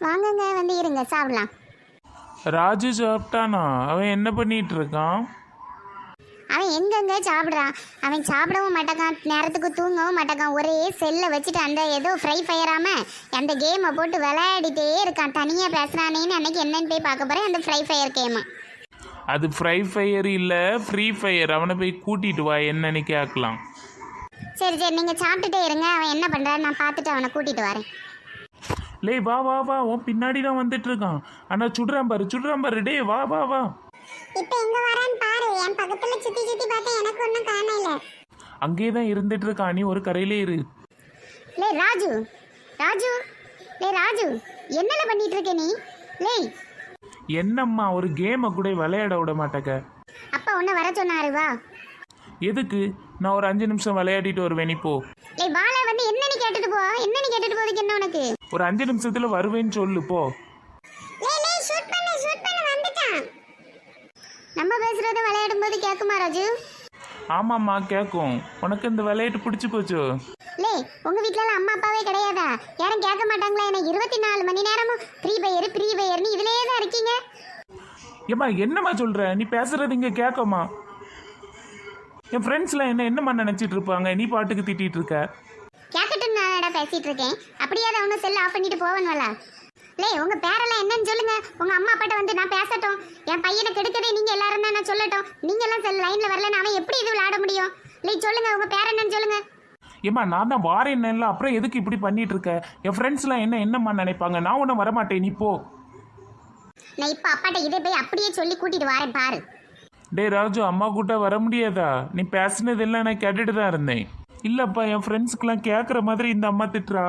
வாங்கங்க வந்து இருங்க சாப்பிடலாம். ராஜு சாப்பிட்டானா? அவன் என்ன பண்ணிட்டு இருக்கான்? அவன் எங்கெங்க சாப்பிட்றான்? அவன் சாப்பிடவும் மாட்டேக்கான், நேரத்துக்கு தூங்கவும் மாட்டேக்கான். ஒரே செல்லை வச்சுட்டு அந்த ஏதோ ஃப்ரை ஃபயராம அந்த கேமை போட்டு விளையாடிட்டே இருக்கான். தனியாக பேசுகிறானேன்னு அன்னைக்கு என்னன்னு போய் பார்க்க போகிறேன். அந்த ஃப்ரை ஃபயர் கேமா. அது ஃப்ரை ஃபயர் இல்லை, ஃப்ரீ ஃபயர். அவனை போய் கூட்டிட்டு வா, என்னன்னு கேட்கலாம். சரி சரி, நீங்கள் சாப்பிட்டுட்டே இருங்க. அவன் என்ன பண்ணுறான்னு நான் பார்த்துட்டு அவனை கூட்டிகிட்டு வரேன். லே வா வா வா, உன் பின்னாடி தான் வந்துட்டு இருக்கான். ஆனா சுடுறான் பாரு. டே வா வா வா. இப்போ எங்க வரான்னு பாரு. என் பக்கத்துல சுத்தி சுத்தி பார்த்தா எனக்கு ஒண்ணும் காணல. அங்கேயே தான் இருந்துட்டு இருக்கான். நீ ஒரு கரையிலே இரு. லே ராஜு, லே ராஜு, என்னல பண்ணிட்டு இருக்க நீ? லே என்னம்மா, ஒரு கேமை கூட விளையாட விட மாட்டேக்க. அப்பா உன்னை வர சொன்னாரு, வா. எதுக்கு? நான் ஒரு 5 நிமிஷம் விளையாடிட்டு வருவேன், நீ போ. லே வாளை வந்து என்னன்னு கேட்டுட்டு போ. என்னன்னு கேட்டுட்டு போறதுக்கு என்ன உனக்கு? ஒரு 5 நிமிஷத்துல வருவேன்னு சொல்லு, போ. லே ஷூட் பண்ண வந்துட்டான். நம்ம பேசுறத விளையாடும் போது கேக்குமா ராஜு? ஆமாம்மா கேட்கும். உனக்கு இந்த விளையாட்டு பிடிச்சி போச்சு? லே உங்க வீட்ல அம்மா அப்பாவே கிடையாதா? யாரும் கேட்க மாட்டாங்களா? என்ன 24 மணி நேரமும் ஃப்ரீ ஃபயர்னு இதுலயே தான் இருக்கீங்க. ஏம்மா என்னம்மா சொல்ற? நீ பேசுறது இங்க கேட்குமா? என் ஃப்ரெண்ட்ஸ்லாம் என்னம்மா நினைச்சிட்டு இருப்பாங்க? நீ பாட்டுக்கு திட்டிட்டு இருக்க. கேட்கட்டும், நானடா பேசிட்டு இருக்கேன். அப்படியாவது அவனு செல் ஆஃப் பண்ணிட்டு போவன்வல. லே உங்க பேரெல்லாம் என்னன்னு சொல்லுங்க. உங்க அம்மா அப்பாட்ட வந்து நான் பேசட்டும். என் பையனை கெடுக்கதே நீங்க எல்லாரும் தான், நான் சொல்லட்டும். நீங்க எல்லாம் செல் லைன்ல வரலன்னு அவன் எப்படி இது விளையாட முடியும்? லே சொல்லுங்க, உங்க பேர் என்னன்னு சொல்லுங்க. ஏம்மா நான் தான் வாரேன்ல, அப்புறம் எதுக்கு இப்படி பண்ணிட்டு இருக்க? என் ஃப்ரெண்ட்ஸ்லாம் என்னம்மா நினைப்பாங்க? நான் ஒன்றும் வரமாட்டேன், நீ போ. நான் இப்போ அப்பாட்ட இதை போய் அப்படியே சொல்லி கூட்டிட்டு வரேன் பாரு. டே ராஜு, அம்மா கூட்ட வர முடியாதா? நீ பேசினதெல்லாம் நான் கேட்டுட்டு தான் இருந்தேன். இல்லைப்பா, என் ஃப்ரெண்ட்ஸ்க்கெலாம் கேட்குற மாதிரி இந்த அம்மா திட்டுறா.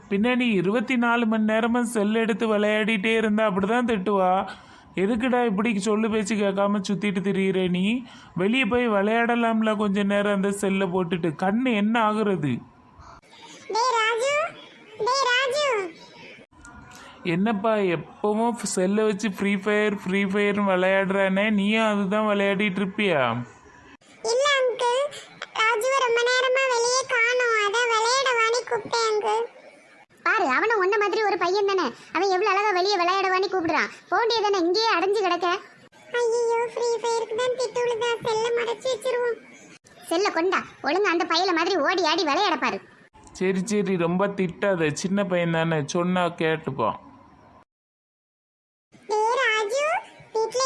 பின்னாடி 24 மணி நேரமும் செல் எடுத்து விளையாடிட்டே இருந்தா அப்படி தான் திட்டுவா. எதுக்குடா இப்படி சொல்லு பேச்சு கேட்காம சுற்றிட்டு திரியிற நீ? வெளியே போய் விளையாடலாம்ல கொஞ்ச நேரம் அந்த செல்லை போட்டுட்டு. கண்ணு என்ன ஆகுறது? என்னப்பா எப்பவும் செல்லை வச்சு ஃப்ரீ ஃபயர்னு விளையாடுறானே, நீயும் அதுதான் விளையாடிட்டு இருப்பியா? இல்ல அங்கிள், ராஜுவை ரொம்ப நேரமா வெளியே காணோம், அதான் விளையாடவானே கூப்பிட்டேன் அங்கிள். பாரு, அவனும் உன்ன மாதிரி ஒரு பையன் தானே. அவன் எவ்வளவு அழகா வெளியே விளையாடவானே கூப்பிடுறான். போண்டிய தானே இங்கேயே அடைஞ்சு கிடக்க. ஐயோ, ஃப்ரீ ஃபயருக்கு தான் திட்டுழுதா. செல்ல மறைச்சு வச்சிருவோம். செல்ல கொண்டா, ஒழுங்கா அந்த பையல மாதிரி ஓடி ஆடி விளையாட பாரு. சரி ரொம்ப திட்டாத, சின்ன பையன் தானே, சொன்னா கேட்டுப்பான்.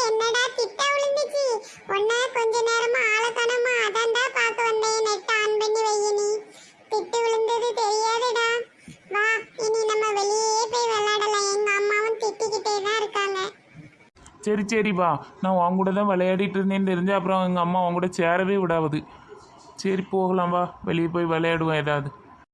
என்னடா திட்ட விழுந்துச்சு? ஒன்ன கொஞ்ச நேரமா ஆளத்தனமா அதான்டா பார்க்க வந்தேன். நெட் ஆன் பண்ணி வைய. நீ திட்டு விழுந்தது தெரியாதுடா. வா, இனி நம்ம வெளியே போய் விளையாடலாம். எங்க அம்மாவும் திட்டிக்கிட்டே தான் இருக்காங்க. சரி வா, நான் உன் கூட தான் விளையாடிட்டு இருந்தேன்னு தெரிஞ்சு அப்புறம் எங்கள் அம்மா உன் கூட சேரவே விடாது. சரி போகலாம், வா வெளியே போய் விளையாடுவோம் ஏதாவது.